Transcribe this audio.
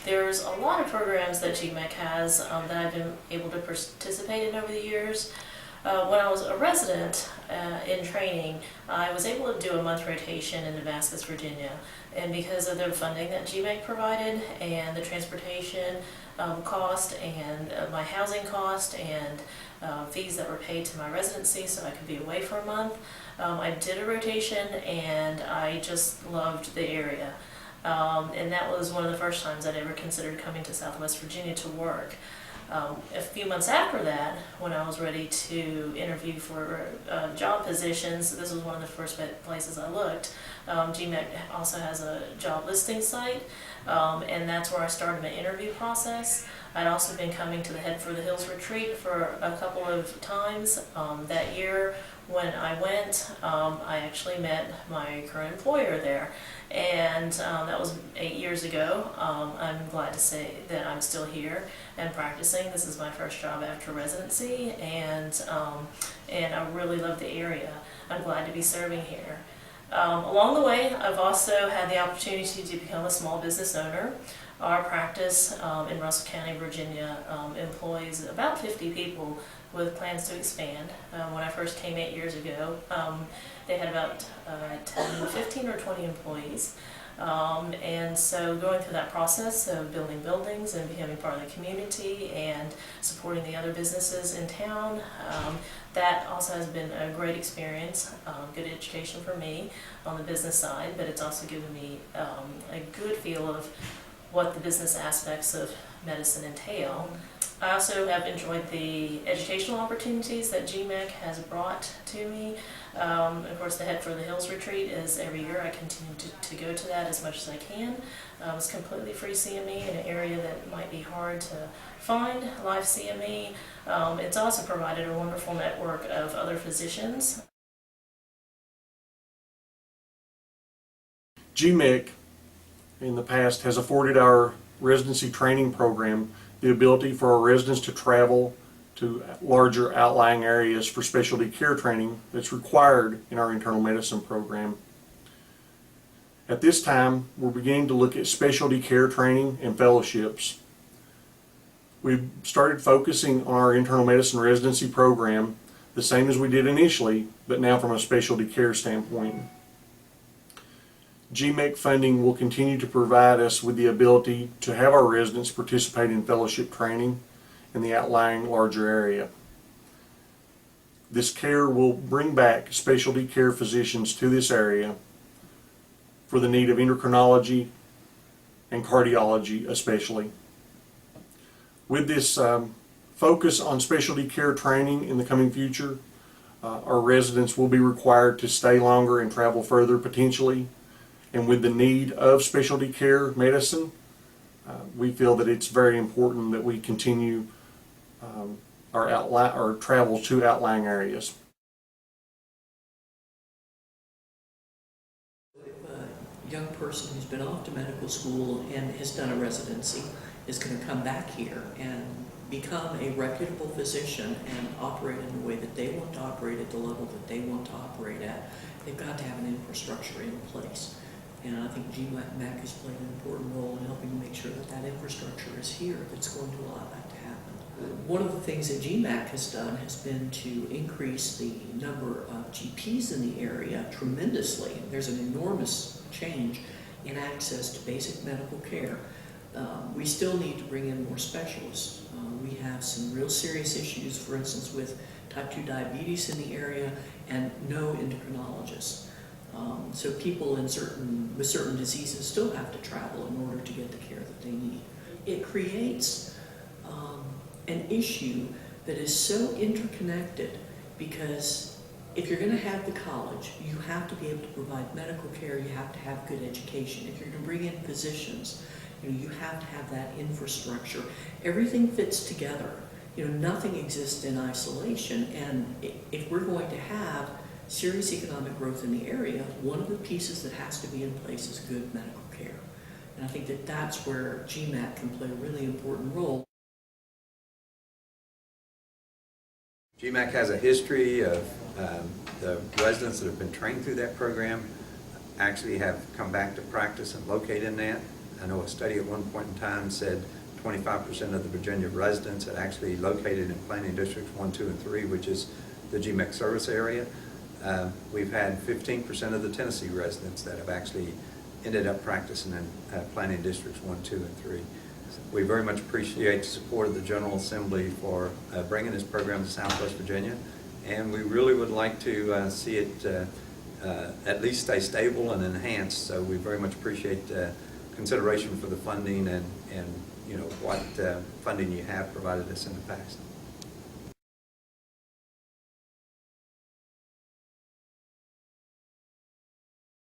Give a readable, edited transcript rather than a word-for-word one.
There's a lot of programs that GMEC has that I've been able to participate in over the years. When I was a resident in training, I was able to do a month rotation in Damascus, Virginia. And because of the funding that GMEC provided and the transportation cost and my housing cost and fees that were paid to my residency so I could be away for a month, I did a rotation and I just loved the area. And that was one of the first times I'd ever considered coming to Southwest Virginia to work. A few months after that, when I was ready to interview for job positions, this was one of the first places I looked. GMEC also has a job listing site, and that's where I started my interview process. I'd also been coming to the Head for the Hills retreat for a couple of times. That year when I went, I actually met my current employer there, and that was 8 years ago. I'm glad to say that I'm still here and practicing. This is my first job after residency, and I really love the area. I'm glad to be serving here. Along the way, I've also had the opportunity to become a small business owner. Our practice in Russell County, Virginia employs about 50 people with plans to expand. When I first came 8 years ago, they had about 15 or 20 employees. And so going through that process of building buildings and becoming part of the community and supporting the other businesses in town, that also has been a great experience, good education for me on the business side, but it's also given me a good feel of what the business aspects of medicine entail. I also have enjoyed the educational opportunities that GMEC has brought to me. Of course, the Head for the Hills retreat is every year. I continue to go to that as much as I can. It's completely free CME in an area that might be hard to find, live CME. It's also provided a wonderful network of other physicians. GMEC in the past has afforded our residency training program the ability for our residents to travel to larger outlying areas for specialty care training that's required in our internal medicine program. At this time, we're beginning to look at specialty care training and fellowships. We've started focusing on our internal medicine residency program the same as we did initially, but now from a specialty care standpoint. GMEC funding will continue to provide us with the ability to have our residents participate in fellowship training in the outlying larger area. This care will bring back specialty care physicians to this area for the need of endocrinology and cardiology especially. With this focus on specialty care training in the coming future, our residents will be required to stay longer and travel further potentially. And with the need of specialty care medicine, we feel that it's very important that we continue our travel to outlying areas. A young person who's been off to medical school and has done a residency is going to come back here and become a reputable physician and operate in the way that they want to operate at the level that they want to operate at. They've got to have an infrastructure in place. And I think GMEC has played an important role in helping to make sure that that infrastructure is here that's going to allow that to happen. One of the things that GMEC has done has been to increase the number of GPs in the area tremendously. There's an enormous change in access to basic medical care. We still need to bring in more specialists. We have some real serious issues, for instance, with type 2 diabetes in the area and no endocrinologists. So people with certain diseases still have to travel in order to get the care that they need. It creates an issue that is so interconnected because if you're going to have the college, you have to be able to provide medical care, you have to have good education. If you're going to bring in physicians, you have to have that infrastructure. Everything fits together. Nothing exists in isolation, and if we're going to have serious economic growth in the area, one of the pieces that has to be in place is good medical care. And I think that that's where GMEC can play a really important role. GMEC has a history of the residents that have been trained through that program actually have come back to practice and locate in that. I know a study at one point in time said 25% of the Virginia residents had actually located in planning districts 1, 2, and 3, which is the GMEC service area. We've had 15% of the Tennessee residents that have actually ended up practicing in planning districts 1, 2, and 3. We very much appreciate the support of the General Assembly for bringing this program to Southwest Virginia, and we really would like to see it at least stay stable and enhanced. So we very much appreciate consideration for the funding and you know what funding you have provided us in the past.